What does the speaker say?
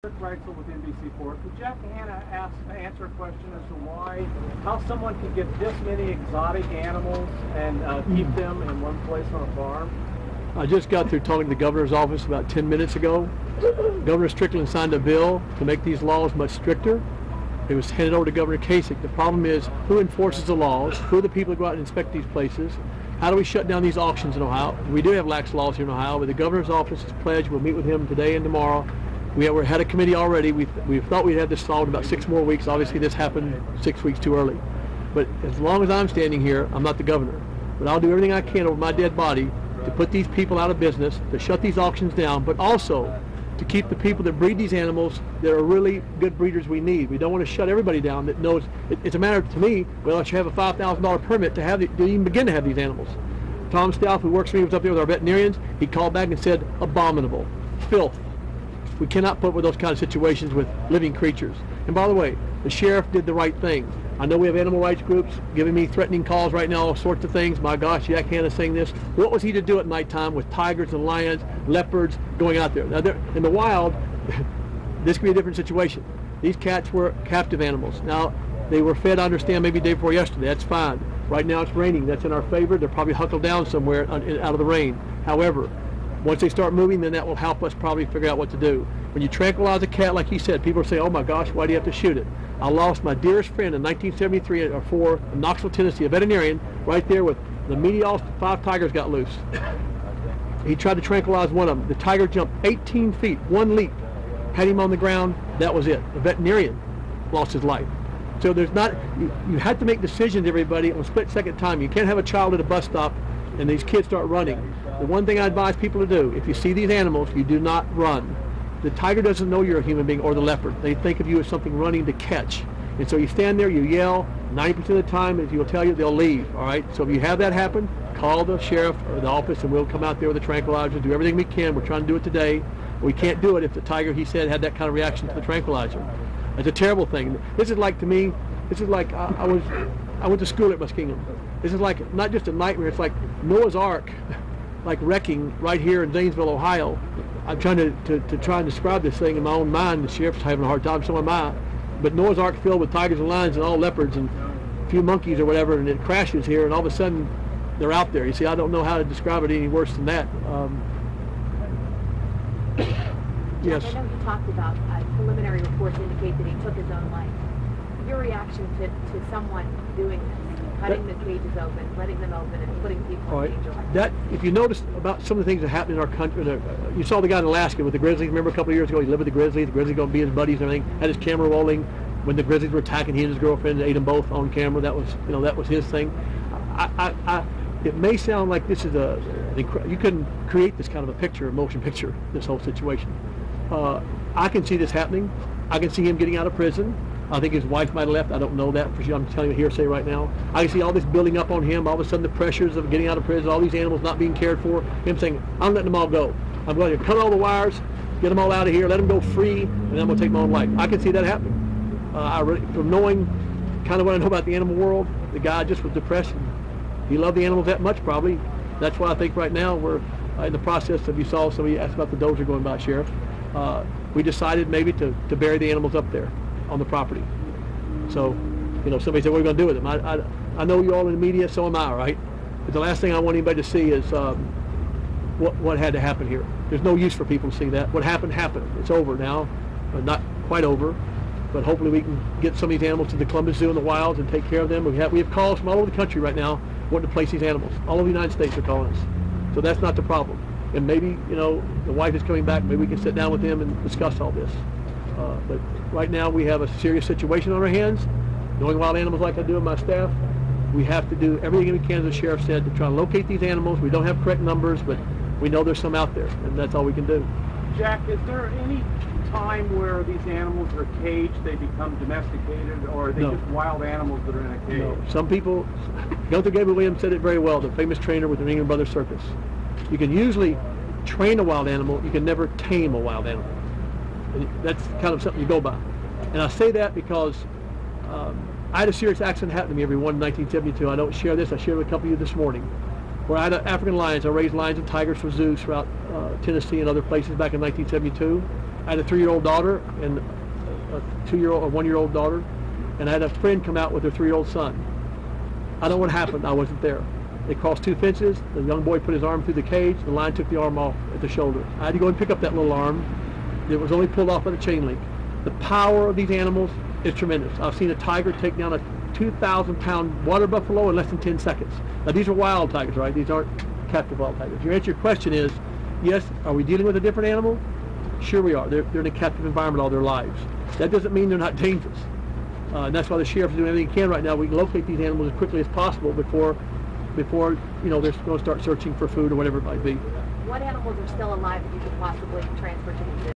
Reitzel with NBC4. Could Jack Hanna answer a question as to how someone could get this many exotic animals and keep them in one place on a farm? I just got through talking to the governor's office about 10 minutes ago. Governor Strickland signed a bill to make these laws much stricter. It was handed over to Governor Kasich. The problem is who enforces the laws, who are the people who go out and inspect these places, how do we shut down these auctions in Ohio? We do have lax laws here in Ohio, but the governor's office has pledged, we'll meet with him today and tomorrow. We had a committee already. We thought we'd have this solved in about 6 more weeks. Obviously this happened 6 weeks too early. But as long as I'm standing here, I'm not the governor. But I'll do everything I can over my dead body to put these people out of business, to shut these auctions down, but also to keep the people that breed these animals that are really good breeders we need. We don't want to shut everybody down that knows. It's a matter to me, well, I should have a $5,000 permit to even begin to have these animals. Tom Stout, who works for me, was up there with our veterinarians. He called back and said, abominable, filth. We cannot put with those kind of situations with living creatures. And by the way, the sheriff did the right thing. I know we have animal rights groups giving me threatening calls right now, all sorts of things. My gosh, Jack Hanna's saying this. What was he to do at nighttime with tigers and lions, leopards going out there? Now, in the wild, this could be a different situation. These cats were captive animals. Now, they were fed, I understand, maybe the day before yesterday. That's fine. Right now it's raining. That's in our favor. They're probably huckled down somewhere out of the rain. However, once they start moving, then that will help us probably figure out what to do. When you tranquilize a cat, like he said, people say, oh my gosh, why do you have to shoot it? I lost my dearest friend in 1973 or 4 in Knoxville, Tennessee, a veterinarian, right there with the medial 5 tigers got loose. He tried to tranquilize one of them. The tiger jumped 18 feet, one leap, had him on the ground, that was it. The veterinarian lost his life. So there's not, you have to make decisions, everybody, on a split-second time. You can't have a child at a bus stop and these kids start running. The one thing I advise people to do, if you see these animals, you do not run. The tiger doesn't know you're a human being, or the leopard. They think of you as something running to catch. And so you stand there, you yell, 90% of the time, as he'll tell you, they'll leave, all right? So if you have that happen, call the sheriff or the office and we'll come out there with a tranquilizer, do everything we can. We're trying to do it today. We can't do it if the tiger, he said, had that kind of reaction to the tranquilizer. It's a terrible thing. This is like, to me, this is like, I went to school at Muskingum. This is like not just a nightmare, it's like Noah's Ark, like wrecking right here in Zanesville, Ohio. I'm trying to try and describe this thing in my own mind. The sheriff's having a hard time, so am I. But Noah's Ark filled with tigers and lions and all leopards and a few monkeys or whatever, and it crashes here, and all of a sudden they're out there. You see, I don't know how to describe it any worse than that. Yes. I know you talked about preliminary reports indicate that he took his own life. Your reaction to someone doing this, cutting the cages open, letting them open, and putting people in danger like that? If you notice about some of the things that happen in our country, you saw the guy in Alaska with the grizzlies. Remember a couple of years ago, he lived with the grizzlies. The grizzlies going to be his buddies and everything. Had his camera rolling when the grizzlies were attacking. He and his girlfriend ate them both on camera. That was, that was his thing. It may sound like this is you couldn't create this kind of a picture, a motion picture, this whole situation. I can see this happening. I can see him getting out of prison. I think his wife might have left. I don't know that for sure. I'm telling you hearsay right now. I can see all this building up on him. All of a sudden the pressures of getting out of prison, all these animals not being cared for. Him saying, I'm letting them all go. I'm going to cut all the wires, get them all out of here, let them go free, and I'm going to take my own life. I can see that happening. From knowing kind of what I know about the animal world, the guy just was depressed. He loved the animals that much probably. That's why I think right now we're in the process of, you saw somebody asked about the dozer going by, Sheriff. We decided maybe to bury the animals up there on the property. So, somebody said, what are we going to do with them? I know you all in the media, so am I, right? But the last thing I want anybody to see is what had to happen here. There's no use for people to see that. What happened, happened. It's over now. Not quite over, but hopefully we can get some of these animals to the Columbus Zoo in the wilds and take care of them. We have calls from all over the country right now wanting to place these animals. All over the United States are calling us. So that's not the problem. And maybe, the wife is coming back. Maybe we can sit down with them and discuss all this. But right now we have a serious situation on our hands. Knowing wild animals like I do with my staff, we have to do everything we can, as the sheriff said, to try to locate these animals. We don't have correct numbers, but we know there's some out there, and that's all we can do. Jack, is there any time where these animals are caged, they become domesticated, or are they just wild animals that are in a cage? No. Some people, Gunther Gabriel Williams said it very well, the famous trainer with the New England Brothers Circus. You can usually train a wild animal, you can never tame a wild animal. And that's kind of something you go by. And I say that because I had a serious accident happen to me in 1972. I don't share this. I shared with a couple of you this morning. Where I had African lions. I raised lions and tigers for zoos throughout Tennessee and other places back in 1972. I had a 3-year-old daughter and a 2-year-old, a 1-year-old daughter, and I had a friend come out with their 3-year-old son. I don't know what happened. I wasn't there. They crossed 2 fences. The young boy put his arm through the cage. The line took the arm off at the shoulder. I had to go and pick up that little arm. It was only pulled off by the chain link. The power of these animals is tremendous. I've seen a tiger take down a 2,000-pound water buffalo in less than 10 seconds. Now, these are wild tigers, right? These aren't captive wild tigers. Your answer to your question is, yes, are we dealing with a different animal? Sure we are. They're in a captive environment all their lives. That doesn't mean they're not dangerous. And that's why the sheriff is doing everything he can right now. We can locate these animals as quickly as possible before they're going to start searching for food or whatever it might be. What animals are still alive that you could possibly transfer to the